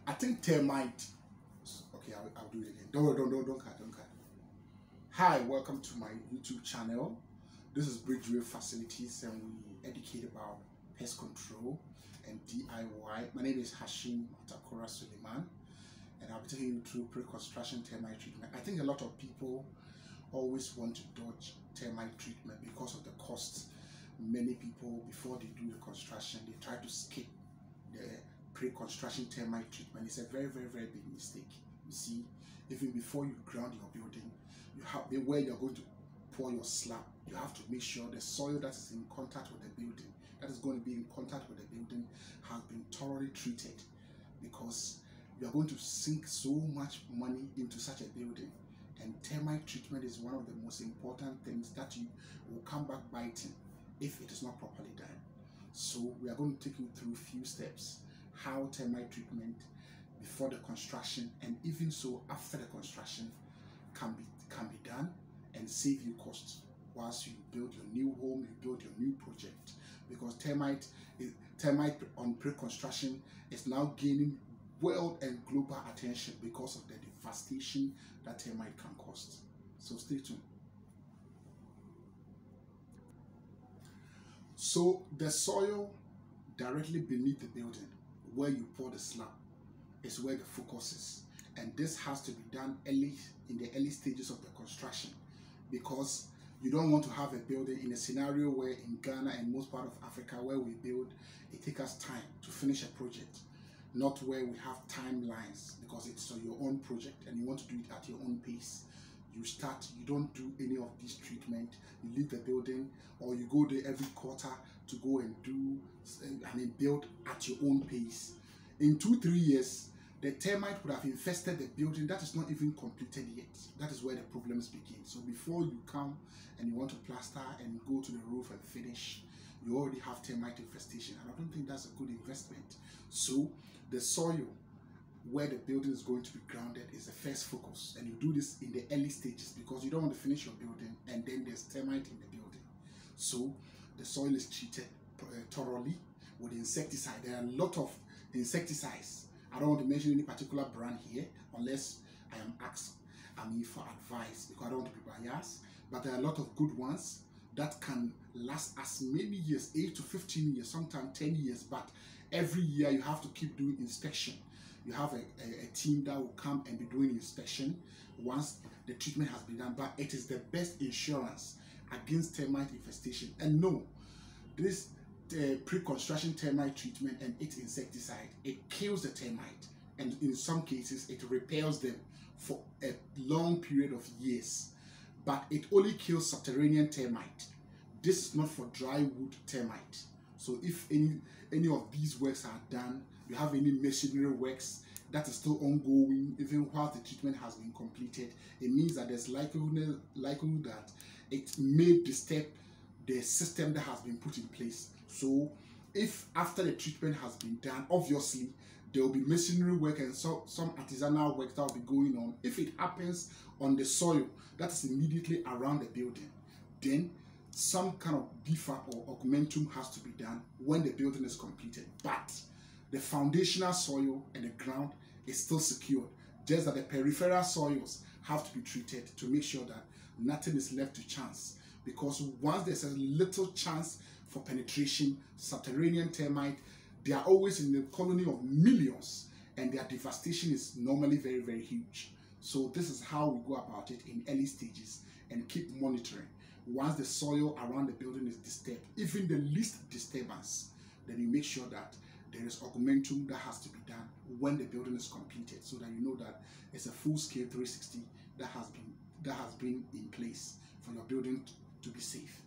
I think termite. Okay, I'll do it again. Don't cut. Hi, welcome to my YouTube channel. This is Bridgewave Facilities, and we educate about pest control and DIY. My name is Hashim Atakora Suleiman, and I'll be taking you through pre-construction termite treatment. I think a lot of people always want to dodge termite treatment because of the costs. Many people, before they do the construction, they try to skip the pre-construction termite treatment. It's a very big mistake. You see, even before you ground your building, you have where you're going to pour your slab, you have to make sure the soil that is in contact with the building, that is going to be in contact with the building, has been thoroughly treated, because you are going to sink so much money into such a building. And termite treatment is one of the most important things that you will come back biting if it is not properly done. So we are going to take you through a few steps how termite treatment before the construction and even so after the construction can be done and save you costs whilst you build your new home, you build your new project. Because termite on pre-construction is now gaining world and global attention because of the devastation that termite can cause. So stay tuned. So the soil directly beneath the building where you pour the slab is where the focus is, and this has to be done early in the early stages of the construction, because you don't want to have a building in a scenario where in Ghana and most part of Africa where we build, it takes us time to finish a project, not where we have timelines because it's your own project and you want to do it at your own pace. You don't do any of this treatment, you leave the building, or you go there every quarter to go and build at your own pace. In 2-3 years, the termite would have infested the building that is not even completed yet. That is where the problems begin. So before you come and you want to plaster and go to the roof and finish, you already have termite infestation, and I don't think that's a good investment. So the soil where the building is going to be grounded is the first focus, and you do this in the early stages because you don't want to finish your building and then there's termite in the building. So the soil is treated thoroughly with insecticide. There are a lot of insecticides. I don't want to mention any particular brand here unless I am asked for advice, because I don't want to be biased, but there are a lot of good ones that can last as many years, 8 to 15 years, sometimes 10 years, but every year you have to keep doing inspection. You have a team that will come and be doing inspection once the treatment has been done, but it is the best insurance against termite infestation. And no, this pre-construction termite treatment and its insecticide, it kills the termite, and in some cases it repels them for a long period of years, but it only kills subterranean termite. This is not for dry wood termite. So if any of these works are done, you have any machinery works that is still ongoing even while the treatment has been completed, it means that there's likelihood that it may disturb the system that has been put in place. So if after the treatment has been done, obviously there will be machinery work and some artisanal work that will be going on. If it happens on the soil that is immediately around the building, then some kind of buffer or augmentum has to be done when the building is completed. But the foundational soil and the ground is still secured, just that the peripheral soils have to be treated to make sure that nothing is left to chance. Because once there's a little chance for penetration, subterranean termite, they are always in the colony of millions, and their devastation is normally very huge. So this is how we go about it in early stages and keep monitoring. Once the soil around the building is disturbed, even the least disturbance, then you make sure that there is augmentum that has to be done when the building is completed, so that you know that it's a full-scale 360 that has been in place for your building to be safe.